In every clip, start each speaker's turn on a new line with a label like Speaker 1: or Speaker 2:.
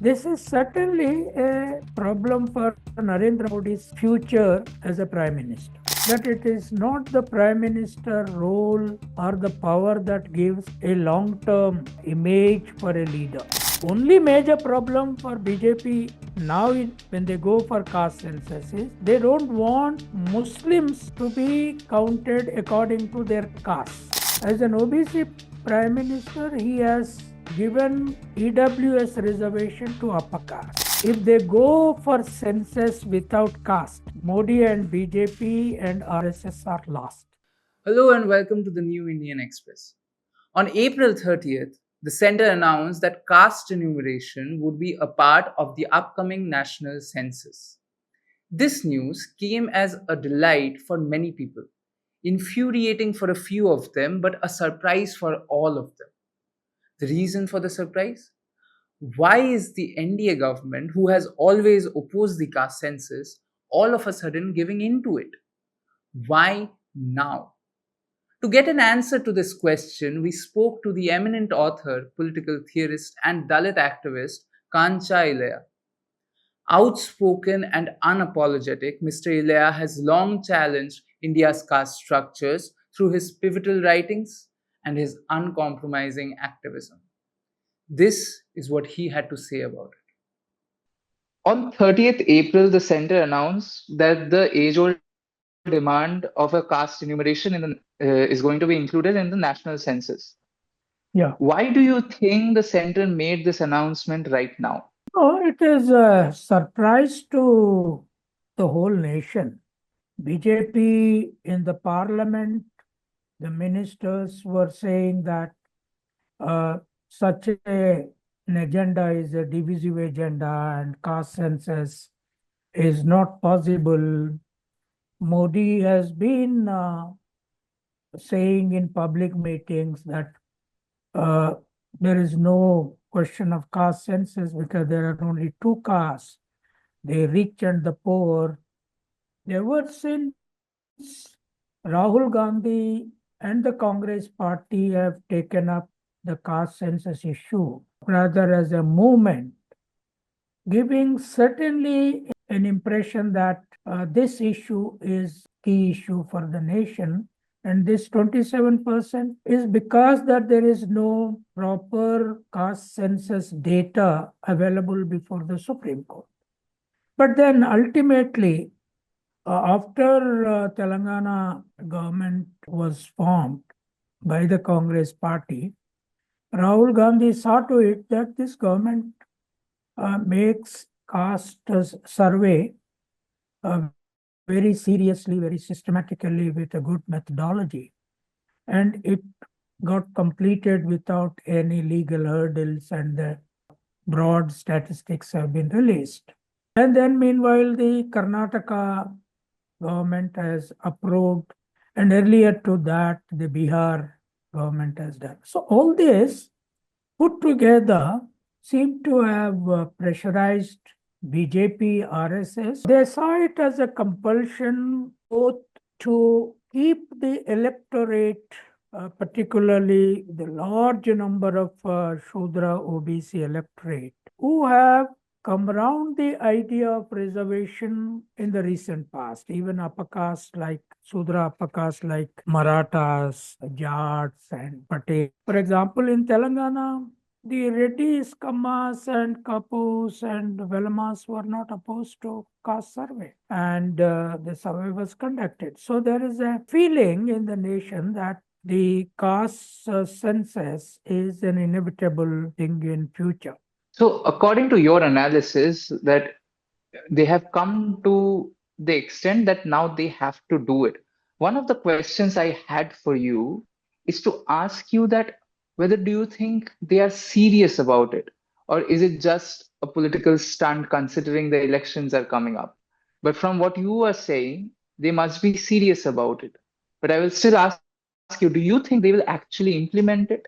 Speaker 1: This is certainly a problem for Narendra Modi's future as a Prime Minister. That it is not the Prime Minister role or the power that gives a long-term image for a leader. Only major problem for BJP now when they go for caste census is they don't want Muslims to be counted according to their caste. As an OBC Prime Minister, he has given EWS reservation to upper caste. If they go for census without caste, Modi and BJP and RSS are lost.
Speaker 2: Hello and welcome to the New Indian Express. On April 30th, the centre announced that caste enumeration would be a part of the upcoming national census. This news came as a delight for many people, infuriating for a few of them, but a surprise for all of them. The reason for the surprise? Why is the NDA government, who has always opposed the caste census, all of a sudden giving in to it? Why now? To get an answer to this question, we spoke to the eminent author, political theorist, and Dalit activist Kancha Ilaiah. Outspoken and unapologetic, Mr. Ilaiah has long challenged India's caste structures through his pivotal writings and his uncompromising activism. This is what he had to say about it.
Speaker 3: On 30th April, the center announced that the age-old demand of a caste enumeration is going to be included in the national census.
Speaker 1: Yeah.
Speaker 3: Why do you think the center made this announcement right now?
Speaker 1: Oh, it is a surprise to the whole nation. BJP in the parliament, the ministers were saying that such an agenda is a divisive agenda and caste census is not possible. Modi has been saying in public meetings that there is no question of caste census because there are only two castes, the rich and the poor. Ever since Rahul Gandhi and the Congress party have taken up the caste census issue rather as a movement, giving certainly an impression that this issue is key issue for the nation. And this 27% is because that there is no proper caste census data available before the Supreme Court. But then ultimately, after Telangana government was formed by the Congress party, Rahul Gandhi saw to it that this government makes caste survey very seriously, very systematically with a good methodology. And it got completed without any legal hurdles and the broad statistics have been released. And then meanwhile, the Karnataka government has approved, and earlier to that, the Bihar government has done. So all this put together seem to have pressurized BJP, RSS. They saw it as a compulsion both to keep the electorate, particularly the large number of Shudra OBC electorate, who have come around the idea of reservation in the recent past. Even upper caste like Sudra upper caste like Marathas, Jats and Patel. For example, in Telangana, the Reddis, Kammas and Kapus and Velmas were not opposed to caste survey, and the survey was conducted. So there is a feeling in the nation that the caste census is an inevitable thing in future.
Speaker 3: So, according to your analysis, that they have come to the extent that now they have to do it. One of the questions I had for you is to ask you that whether do you think they are serious about it, or is it just a political stunt considering the elections are coming up? But from what you are saying, they must be serious about it. But I will still ask you, do you think they will actually implement it?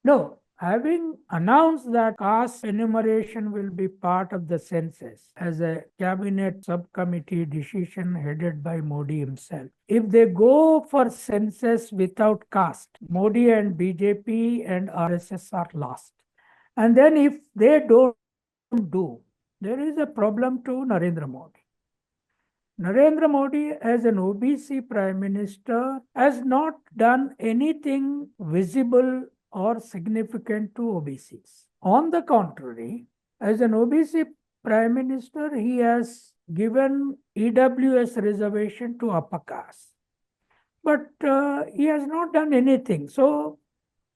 Speaker 1: No, having announced that caste enumeration will be part of the census as a cabinet subcommittee decision headed by Modi himself. If they go for census without caste, Modi and BJP and RSS are lost. And then if they don't do. There is a problem to Narendra Modi. Narendra Modi, as an OBC Prime Minister, has not done anything visible or significant to OBCs. On the contrary, as an OBC Prime Minister, he has given EWS reservation to upper caste. But he has not done anything. So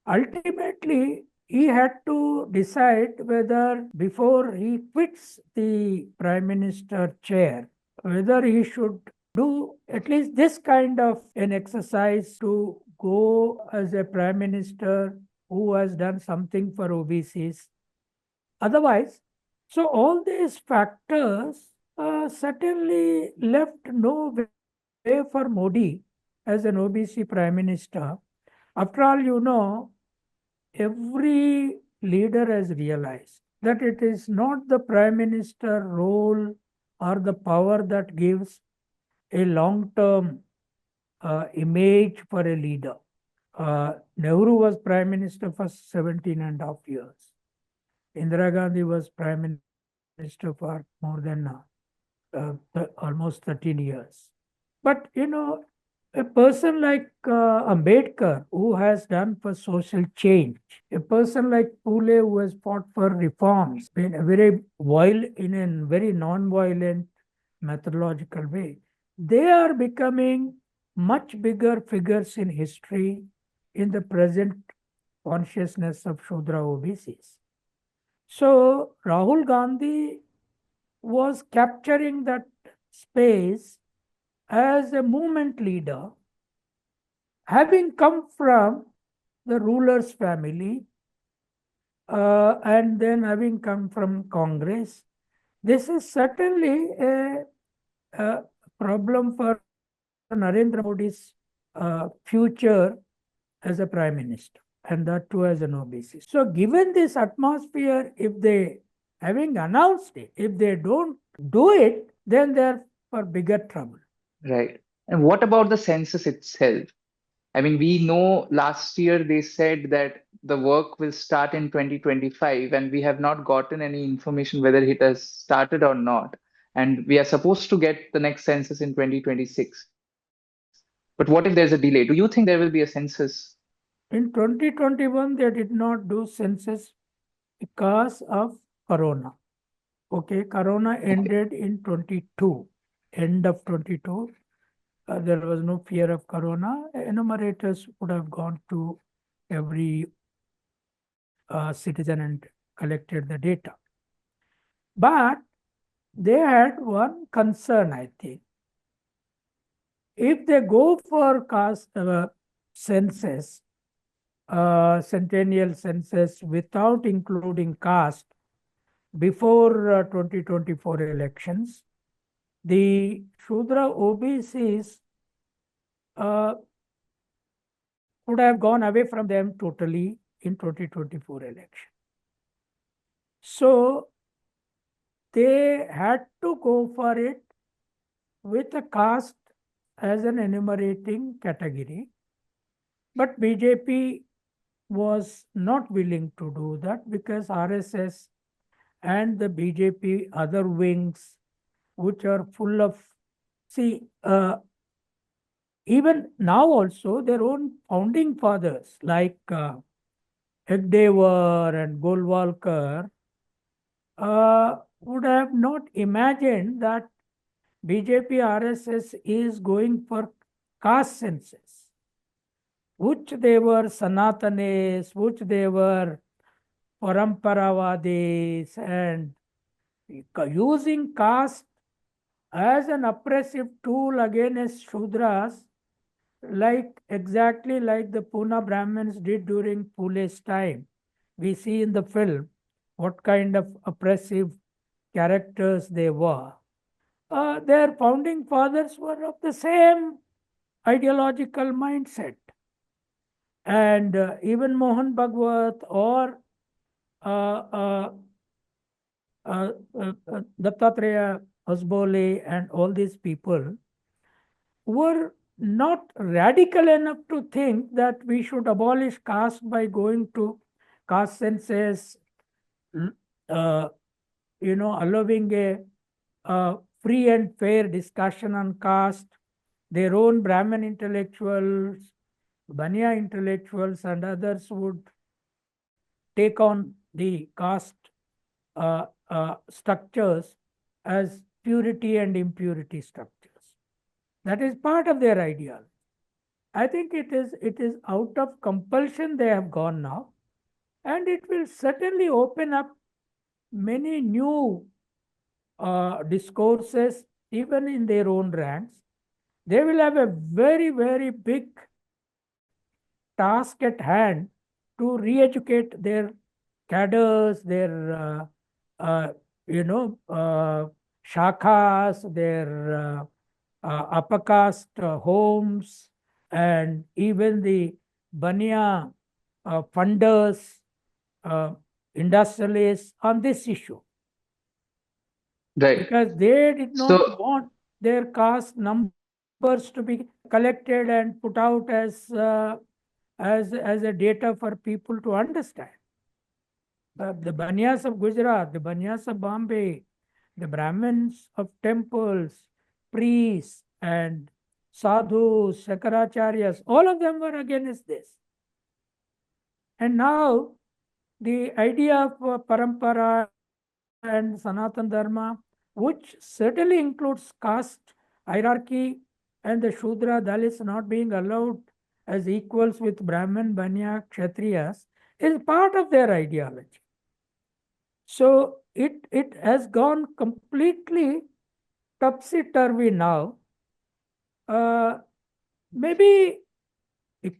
Speaker 1: ultimately, he had to decide whether before he quits the Prime Minister chair, whether he should do at least this kind of an exercise to go as a Prime Minister who has done something for OBCs. Otherwise, so all these factors certainly left no way for Modi as an OBC Prime Minister. After all, you know, every leader has realized that it is not the Prime Minister role or the power that gives a long-term image for a leader. Nehru was Prime Minister for 17.5 years. Indira Gandhi was Prime Minister for more than almost 13 years. But, you know, a person like Ambedkar, who has done for social change, a person like Pule, who has fought for reforms in a very non-violent methodological way, they are becoming much bigger figures in history in the present consciousness of Shudra OBCs. So Rahul Gandhi was capturing that space as a movement leader, having come from the ruler's family and then having come from Congress. This is certainly a problem for Narendra Modi's future as a Prime Minister, and that too as an OBC. So given this atmosphere, if they, having announced it, if they don't do it, then they're for bigger trouble.
Speaker 3: Right. And what about the census itself? I mean, we know last year they said that the work will start in 2025, and we have not gotten any information whether it has started or not. And we are supposed to get the next census in 2026. But what if there's a delay? Do you think there will be a census?
Speaker 1: In 2021, they did not do census because of Corona. Okay, Corona ended in 22, end of 22. There was no fear of Corona. Enumerators would have gone to every citizen and collected the data. But they had one concern, I think. If they go for caste census, centennial census without including caste before 2024 elections, the Shudra OBCs would have gone away from them totally in 2024 election. So they had to go for it with a caste as an enumerating category. But BJP was not willing to do that because RSS and the BJP other wings, which are full of, even now also their own founding fathers like Hegdewar and Golwalkar would have not imagined that BJP RSS is going for caste census, which they were Sanatanis, which they were Paramparavadas, and using caste as an oppressive tool against Shudras, exactly like the Pune Brahmins did during Pule's time. We see in the film what kind of oppressive characters they were. Their founding fathers were of the same ideological mindset. And even Mohan Bhagwat or Dattatreya Hasbole and all these people were not radical enough to think that we should abolish caste by going to caste census, allowing a free and fair discussion on caste. Their own Brahmin intellectuals, Banya intellectuals, and others would take on the caste structures as purity and impurity structures. That is part of their ideology. I think it is out of compulsion they have gone now, and it will certainly open up many new discourses even in their own ranks. They will have a very, very big task at hand to re-educate their cadres, their shakhas, their upper caste homes, and even the Banya funders, industrialists on this issue.
Speaker 3: Right.
Speaker 1: Because they did not
Speaker 3: So,
Speaker 1: want their caste numbers to be collected and put out as a data for people to understand. The Banyas of Gujarat, the Banyas of Bombay, the Brahmins of temples, priests, and sadhus, Shakaracharyas, all of them were against this. And now the idea of parampara and Sanatan Dharma, which certainly includes caste hierarchy and the Shudra Dalits not being allowed as equals with Brahmin, Banya, Kshatriyas, is part of their ideology. So it has gone completely topsy-turvy now. Maybe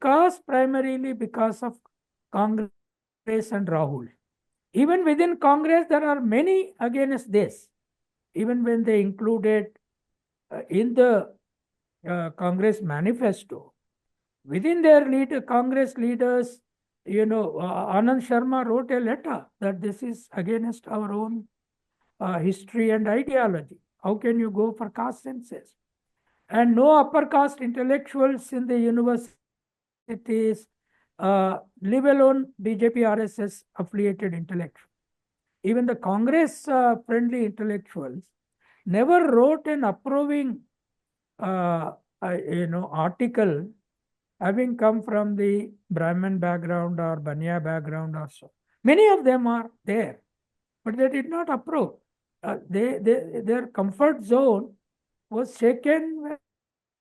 Speaker 1: primarily because of Congress and Rahul. Even within Congress, there are many against this. Even when they included in the Congress manifesto, within their Congress leaders, Anand Sharma wrote a letter that this is against our own history and ideology. How can you go for caste census? And no upper caste intellectuals in the universities, leave alone BJP RSS affiliated intellectuals. Even the Congress friendly intellectuals never wrote an approving article having come from the Brahmin background or Banya background or so. Many of them are there, but they did not approve. Their comfort zone was shaken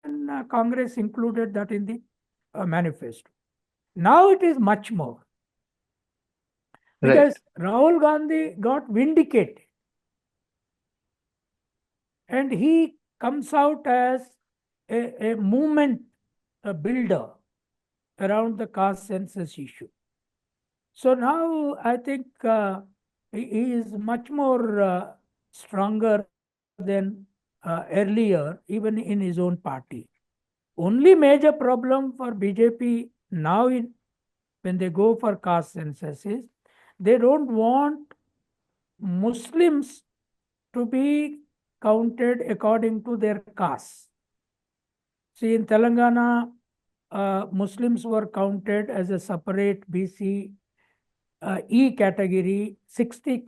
Speaker 1: when Congress included that in the manifesto. Now it is much more. Because Rahul Gandhi got vindicated. And he comes out as a movement, a builder around the caste census issue. So now I think he is much more stronger than earlier, even in his own party. Only major problem for BJP now when they go for caste census is they don't want Muslims to be counted according to their caste. See, in Telangana, Muslims were counted as a separate BC E category, 60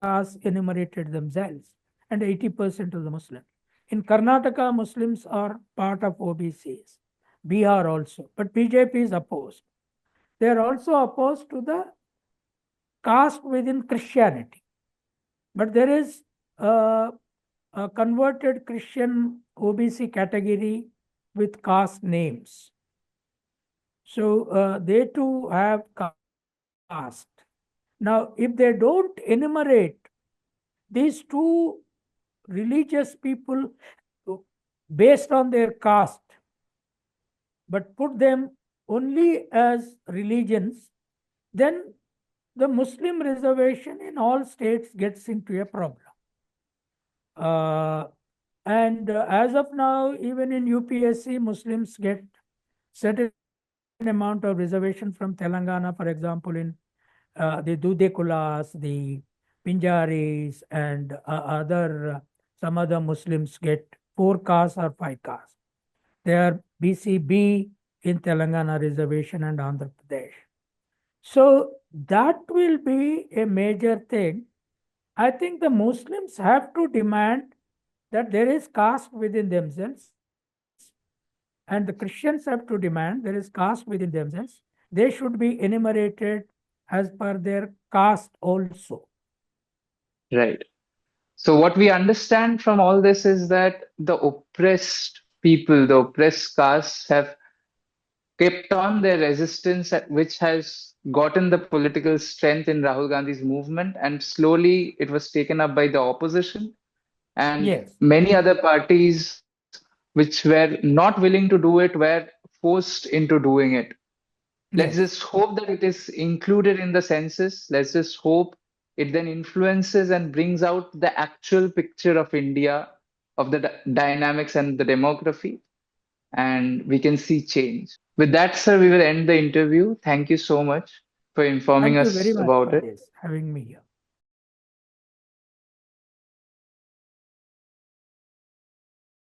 Speaker 1: castes enumerated themselves, and 80% of the Muslims. In Karnataka, Muslims are part of OBCs, Bihar also, but BJP is opposed. They are also opposed to the caste within Christianity. But there is a converted Christian OBC category with caste names. So they too have caste. Now, if they don't enumerate these two religious people based on their caste, but put them only as religions, then the Muslim reservation in all states gets into a problem. And as of now, even in UPSC, Muslims get certain amount of reservation from Telangana, for example, in the Dudekulas, the Pinjaris, and some other Muslims get 4 castes or 5 castes. They are BCB in Telangana reservation and Andhra Pradesh. So that will be a major thing I think the Muslims have to demand that there is caste within themselves, and the Christians have to demand there is caste within themselves. They should be enumerated as per their caste also.
Speaker 3: Right. So what we understand from all this is that the oppressed people, the oppressed castes have kept on their resistance, which has gotten the political strength in Rahul Gandhi's movement, and slowly it was taken up by the opposition and
Speaker 1: Yes,
Speaker 3: many other parties which were not willing to do it were forced into doing it. Let's
Speaker 1: yes.
Speaker 3: just hope that it is included in the census. Let's just hope it then influences and brings out the actual picture of India, of the dynamics and the demography, and we can see change. With that, sir, we will end the interview. Thank you so much for informing
Speaker 1: Thank you very
Speaker 3: us
Speaker 1: much
Speaker 3: about
Speaker 1: for
Speaker 3: it.
Speaker 1: this, having me here.